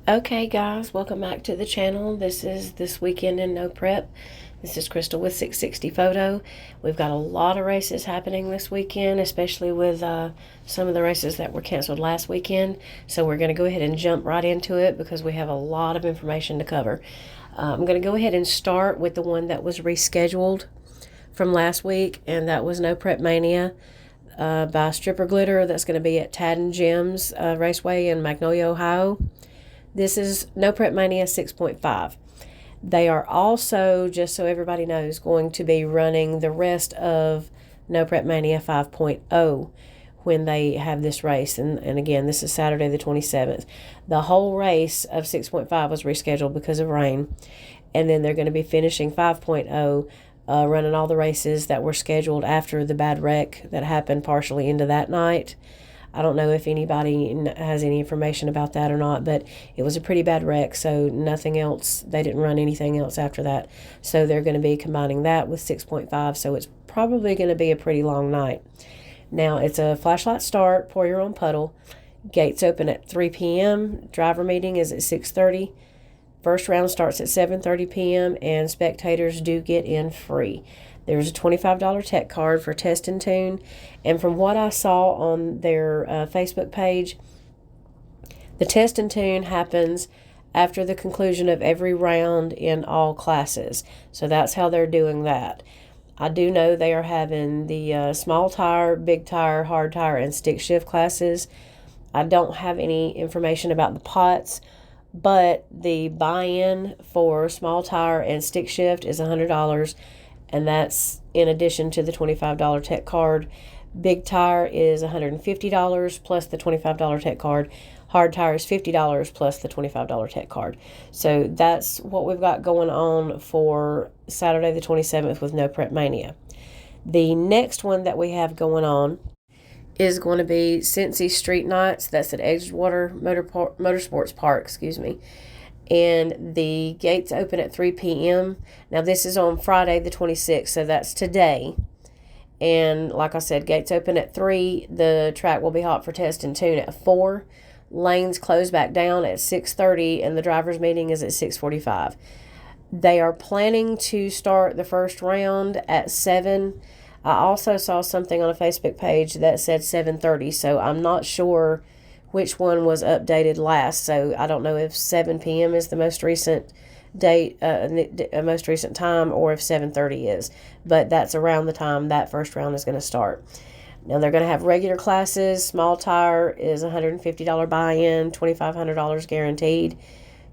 Okay guys, welcome back to the channel. This is This Weekend in No Prep. This is Crystal with 660 Photo. We've got a lot of races happening this weekend, especially with some of the races that were canceled last weekend. So we're going to go ahead and jump right into it because we have a lot of information to cover. I'm going to go ahead and start with the one that was rescheduled from last week, and that was No Prep Mania by Stripper Glitter. That's going to be at Tadden Gyms Raceway in Magnolia, Ohio. This is No Prep Mania 6.5. They are also, just so everybody knows, going to be running the rest of No Prep Mania 5.0 when they have this race. And again, this is Saturday the 27th. The whole race of 6.5 was rescheduled because of rain. And then they're going to be finishing 5.0, running all the races that were scheduled after the bad wreck that happened partially into that night. I don't know if anybody has any information about that or not, but it was a pretty bad wreck, so nothing else. They didn't run anything else after that. So they're going to be combining that with 6.5, so it's probably going to be a pretty long night. Now, it's a flashlight start, pour your own puddle. Gates open at 3 p.m. Driver meeting is at 6:30. First round starts at 7:30 p.m., and spectators do get in free. There's a $25 tech card for test and tune. And from what I saw on their Facebook page, the test and tune happens after the conclusion of every round in all classes. So that's how they're doing that. I do know they are having the small tire, big tire, hard tire, and stick shift classes. I don't have any information about the pots, but the buy-in for small tire and stick shift is $100. And that's in addition to the $25 tech card. Big tire is $150 plus the $25 tech card. Hard tire is $50 plus the $25 tech card. So that's what we've got going on for Saturday the 27th with No Prep Mania. The next one that we have going on is going to be Cincy Street Nights. That's at Edgewater Motorsports Park, and the gates open at 3 p.m. Now, this is on Friday the 26th, so that's today. And like I said, gates open at 3. The track will be hot for test and tune at 4. Lanes close back down at 6:30, and the driver's meeting is at 6:45. They are planning to start the first round at 7. I also saw something on a Facebook page that said 7:30, so I'm not sure which one was updated last. So I don't know if 7 p.m. is the most recent date, most recent time, or if 7:30 is. But that's around the time that first round is going to start. Now, they're going to have regular classes. Small tire is $150 buy-in, $2,500 guaranteed.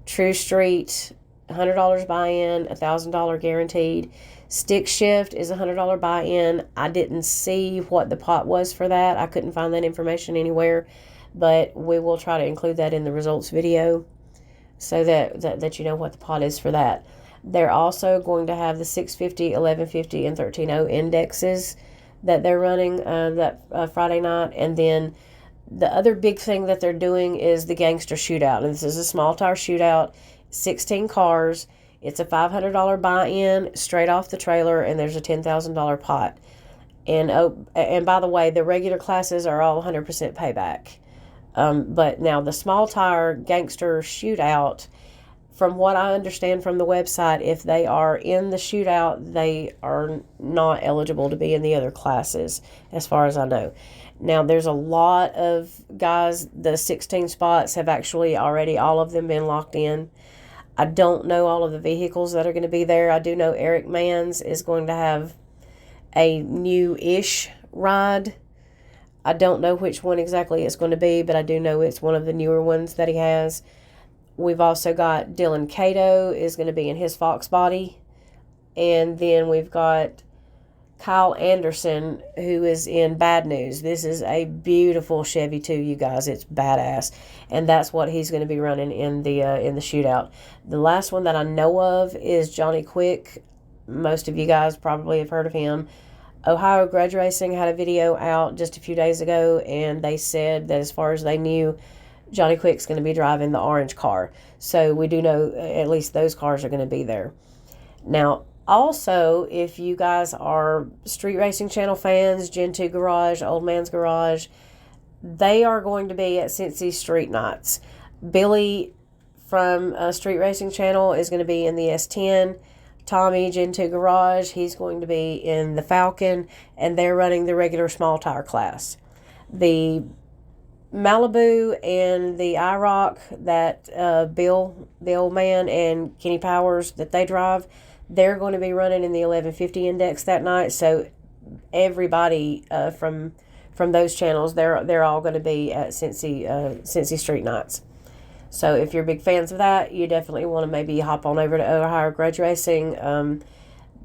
True Street, $100 buy-in, $1,000 guaranteed. Stick shift is $100 buy-in. I didn't see what the pot was for that. I couldn't find that information anywhere, but we will try to include that in the results video so that you know what the pot is for that. They're also going to have the 650, 1150, and 13.0 indexes that they're running that Friday night. And then the other big thing that they're doing is the gangster shootout. And this is a small tire shootout, 16 cars. It's a $500 buy-in straight off the trailer, and there's a $10,000 pot. And by the way, the regular classes are all 100% payback. But now the small tire gangster shootout, from what I understand from the website, if they are in the shootout, they are not eligible to be in the other classes, as far as I know. Now, there's a lot of guys, the 16 spots have actually already, all of them, been locked in. I don't know all of the vehicles that are going to be there. I do know Eric Manns is going to have a new-ish ride. I don't know which one exactly it's going to be, but I do know it's one of the newer ones that he has. We've also got Dylan Cato is going to be in his Fox body. And then we've got Kyle Anderson, who is in Bad News. This is a beautiful Chevy too, you guys. It's badass. And that's what he's going to be running in the shootout. The last one that I know of is Johnny Quick. Most of you guys probably have heard of him. Ohio Grudge Racing had a video out just a few days ago, and they said that as far as they knew, Johnny Quick's going to be driving the orange car. So we do know at least those cars are going to be there. Now, also, if you guys are Street Racing Channel fans, Gen 2 Garage, Old Man's Garage, they are going to be at Cincy Street Nights. Billy from Street Racing Channel is going to be in the S10. Tommy, Gen 2 Garage, he's going to be in the Falcon, and they're running the regular small tire class. The Malibu and the IROC that Bill, the old man, and Kenny Powers that they drive, they're going to be running in the 1150 index that night. So everybody from those channels, they're all going to be at Cincy Street Nights. So if you're big fans of that, you definitely want to maybe hop on over to Ohio Grudge Racing.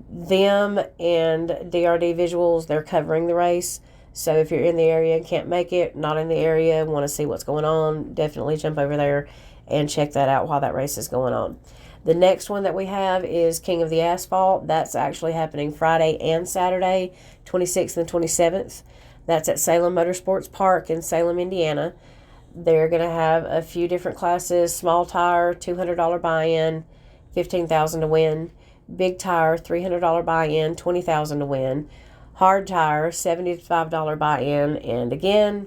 Them and DRD Visuals, they're covering the race. So if you're in the area and can't make it, not in the area, want to see what's going on, definitely jump over there and check that out while that race is going on. The next one that we have is King of the Asphalt. That's actually happening Friday and Saturday, 26th and 27th. That's at Salem Motorsports Park in Salem, Indiana. They're going to have a few different classes. Small tire, $200 buy-in, $15,000 to win. Big tire, $300 buy-in, $20,000 to win. Hard tire, $75 buy-in. And again,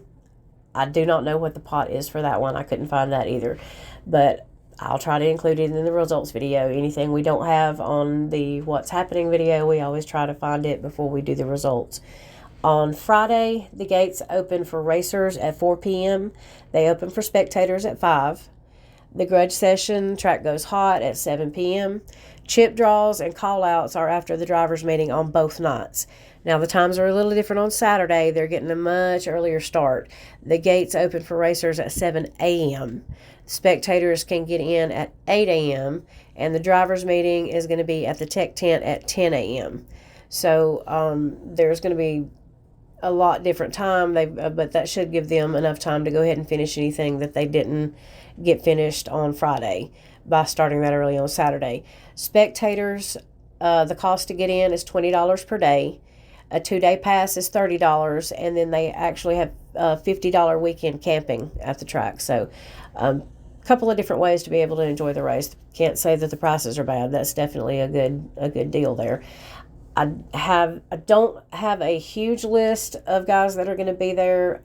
I do not know what the pot is for that one. I couldn't find that either. But I'll try to include it in the results video. Anything we don't have on the what's happening video, we always try to find it before we do the results. On Friday, the gates open for racers at 4 p.m. They open for spectators at 5. The Grudge session, track goes hot at 7 p.m. Chip draws and call-outs are after the drivers' meeting on both nights. Now, the times are a little different on Saturday. They're getting a much earlier start. The gates open for racers at 7 a.m. Spectators can get in at 8 a.m. And the drivers' meeting is going to be at the tech tent at 10 a.m. So there's going to be a lot different time, but that should give them enough time to go ahead and finish anything that they didn't get finished on Friday by starting that early on Saturday. Spectators, the cost to get in is $20 per day. A 2-day pass is $30, and then they actually have $50 weekend camping at the track. So a couple of different ways to be able to enjoy the race. Can't say that the prices are bad. That's definitely a good deal there. I don't have a huge list of guys that are going to be there.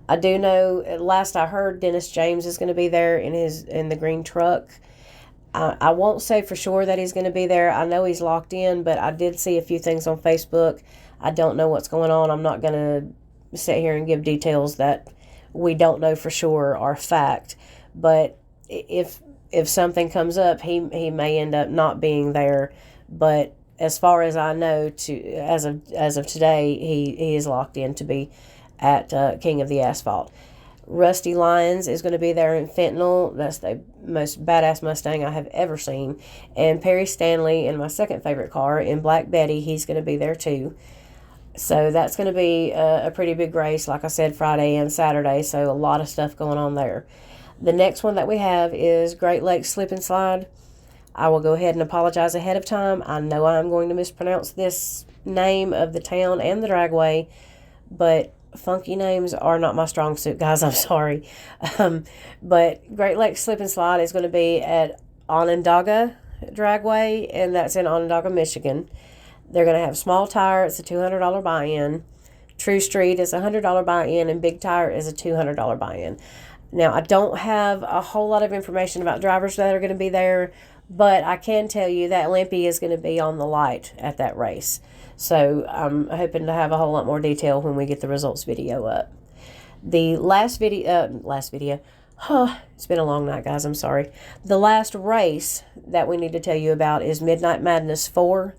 I do know, last I heard, Dennis James is going to be there in the green truck. I won't say for sure that he's going to be there. I know he's locked in, but I did see a few things on Facebook. I don't know what's going on. I'm not going to sit here and give details that we don't know for sure are fact. But if something comes up, he may end up not being there. But as far as I know, as of today, he is locked in to be at King of the Asphalt. Rusty Lyons is going to be there in Fentanyl. That's the most badass Mustang I have ever seen. And Perry Stanley, in my second favorite car, in Black Betty, he's going to be there too. So that's going to be a pretty big race, like I said, Friday and Saturday. So a lot of stuff going on there. The next one that we have is Great Lakes Slip and Slide. I will go ahead and apologize ahead of time. I know I'm going to mispronounce this name of the town and the dragway, but funky names are not my strong suit, guys. I'm sorry. But Great Lakes Slip and Slide is going to be at Onondaga Dragway, and that's in Onondaga, Michigan. They're going to have small tire. It's a $200 buy-in. True Street is a $100 buy-in, and Big Tire is a $200 buy-in. Now, I don't have a whole lot of information about drivers that are going to be there, but I can tell you that Limpy is going to be on the light at that race. So I'm hoping to have a whole lot more detail when we get the results video up. The last video, it's been a long night, guys. I'm sorry. The last race that we need to tell you about is Midnight Madness 4.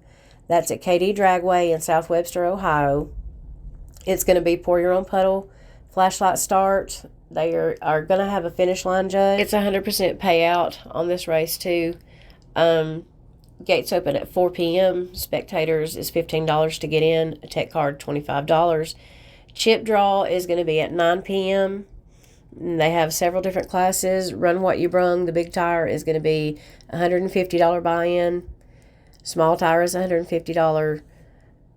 That's at KD Dragway in South Webster, Ohio. It's going to be pour your own puddle, flashlight start. They are going to have a finish line judge. It's 100% payout on this race too. Gates open at 4 p.m. Spectators is $15 to get in. A tech card, $25. Chip draw is going to be at 9 p.m. They have several different classes. Run What You Brung. The big tire is going to be $150 buy-in. Small tire is $150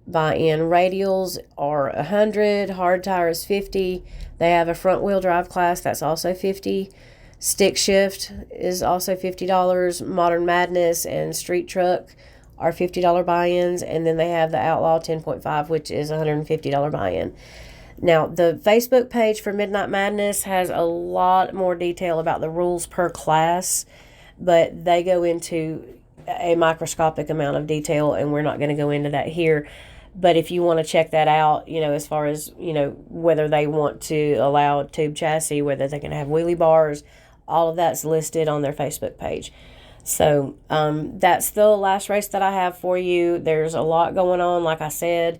buy-in. Radials are $100. Hard tire is $50. They have a front wheel drive class that's also $50. Stick shift is also $50. Modern Madness and Street Truck are $50 buy-ins. And then they have the Outlaw 10.5, which is $150 buy-in. Now, the Facebook page for Midnight Madness has a lot more detail about the rules per class, but they go into a microscopic amount of detail, and we're not going to go into that here. But if you want to check that out, as far as, whether they want to allow a tube chassis, whether they can have wheelie bars, all of that's listed on their Facebook page. So that's the last race that I have for you. There's a lot going on, like I said.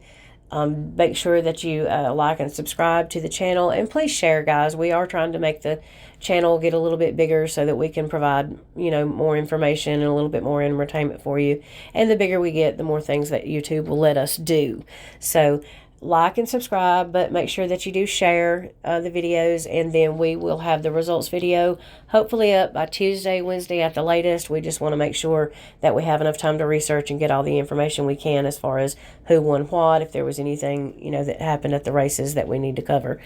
Make sure that you like and subscribe to the channel, and please share, guys. We are trying to make the channel get a little bit bigger so that we can provide, more information and a little bit more entertainment for you. And the bigger we get, the more things that YouTube will let us do. So like and subscribe, but make sure that you do share the videos, and then we will have the results video hopefully up by Tuesday, Wednesday at the latest. We just want to make sure that we have enough time to research and get all the information we can as far as who won what, if there was anything, that happened at the races that we need to cover.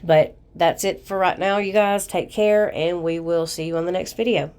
But that's it for right now, you guys. Take care, and we will see you on the next video.